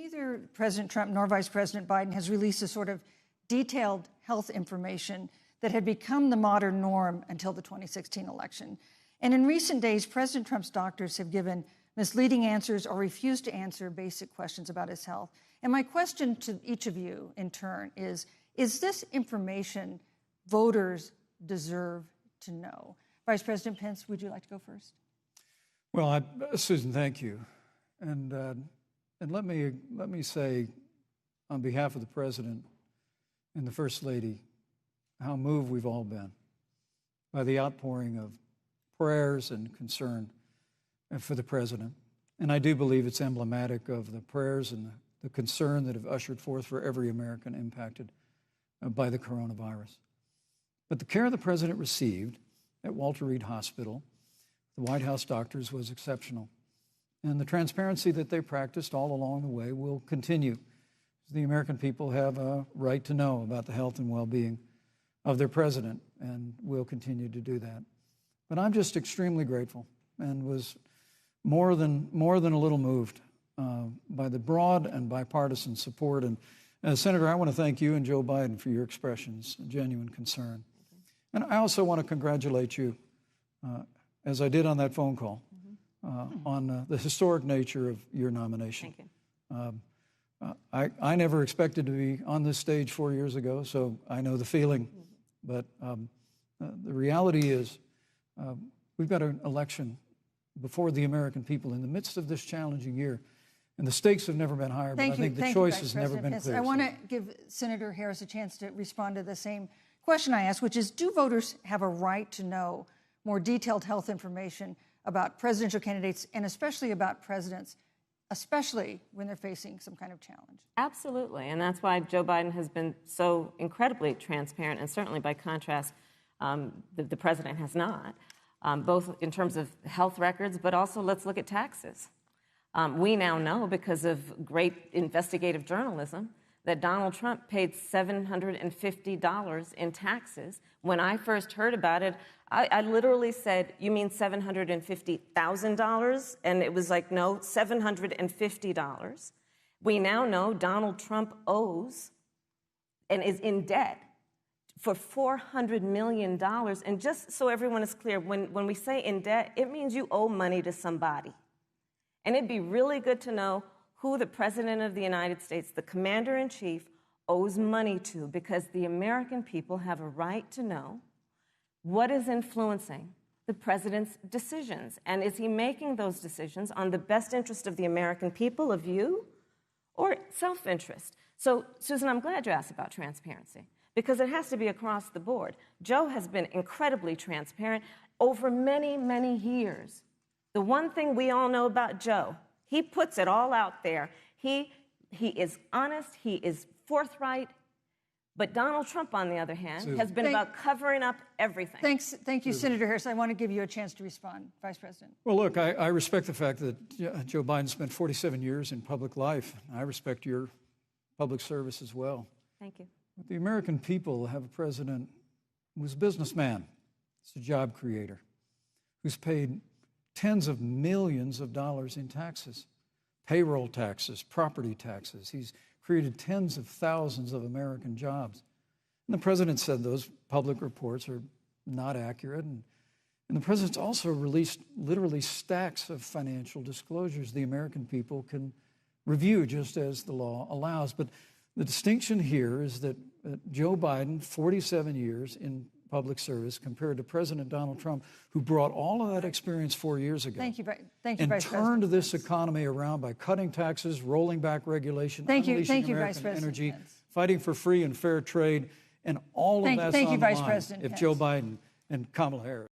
neither President Trump nor Vice President Biden has released a sort of detailed health information that had become the modern norm until the 2016 election. And in recent days, President Trump's doctors have given misleading answers or refused to answer basic questions about his health. And my question to each of you in turn is this information voters deserve to know? Vice President Pence, would you like to go first? Well, Susan, thank you. And let me say, on behalf of the President and the First Lady, how moved we've all been by the outpouring of prayers and concern for the President. And I do believe it's emblematic of the prayers and the concern that have ushered forth for every American impacted by the coronavirus. But the care the President received at Walter Reed Hospital, the White House doctors, was exceptional. And the transparency that they practiced all along the way will continue. The American people have a right to know about the health and well-being of their president, and will continue to do that. But I'm just extremely grateful and was more than a little moved by the broad and bipartisan support. And Senator, I want to thank you and Joe Biden for your expressions of genuine concern. And I also want to congratulate you, as I did on that phone call, on the historic nature of your nomination. Thank you. I never expected to be on this stage 4 years ago, so I know the feeling. But the reality is we've got an election before the American people in the midst of this challenging year. And the stakes have never been higher, but I think the choice has never been clearer. I want to give Senator Harris a chance to respond to the same question I asked, which is, do voters have a right to know more detailed health information about presidential candidates and especially about presidents, especially when they're facing some kind of challenge? Absolutely, and that's why Joe Biden has been so incredibly transparent, and certainly by contrast, the president has not, both in terms of health records, but also let's look at taxes. We now know, because of great investigative journalism, that Donald Trump paid $750 in taxes. When I first heard about it, I literally said, "You mean $750,000? And it was like, no, $750. We now know Donald Trump owes and is in debt for $400 million. And just so everyone is clear, when we say in debt, it means you owe money to somebody. And it'd be really good to know who the President of the United States, the Commander-in-Chief, owes money to, because the American people have a right to know what is influencing the President's decisions. And is he making those decisions on the best interest of the American people, of you, or self-interest? So, Susan, I'm glad you asked about transparency, because it has to be across the board. Joe has been incredibly transparent over many, many years. The one thing we all know about Joe, he puts it all out there. He is honest, he is forthright. But Donald Trump, on the other hand, has been about covering up everything. Thank you, Senator Harris. I want to give you a chance to respond, Vice President. Well, look, I respect the fact that Joe Biden spent 47 years in public life. I respect your public service as well. Thank you. But the American people have a president who's a businessman, he's a job creator, who's paid tens of millions of dollars in taxes, payroll taxes, property taxes. He's created tens of thousands of American jobs. And the president said those public reports are not accurate. And the president's also released literally stacks of financial disclosures the American people can review just as the law allows. But the distinction here is that Joe Biden, 47 years in public service, compared to President Donald Trump, who brought all of that experience 4 years ago. Thank you, Vice and President. Turned this economy around by cutting taxes, rolling back regulation, unleashing American energy, fighting for free and fair trade, and all of that's on the line if Joe Biden and Kamala Harris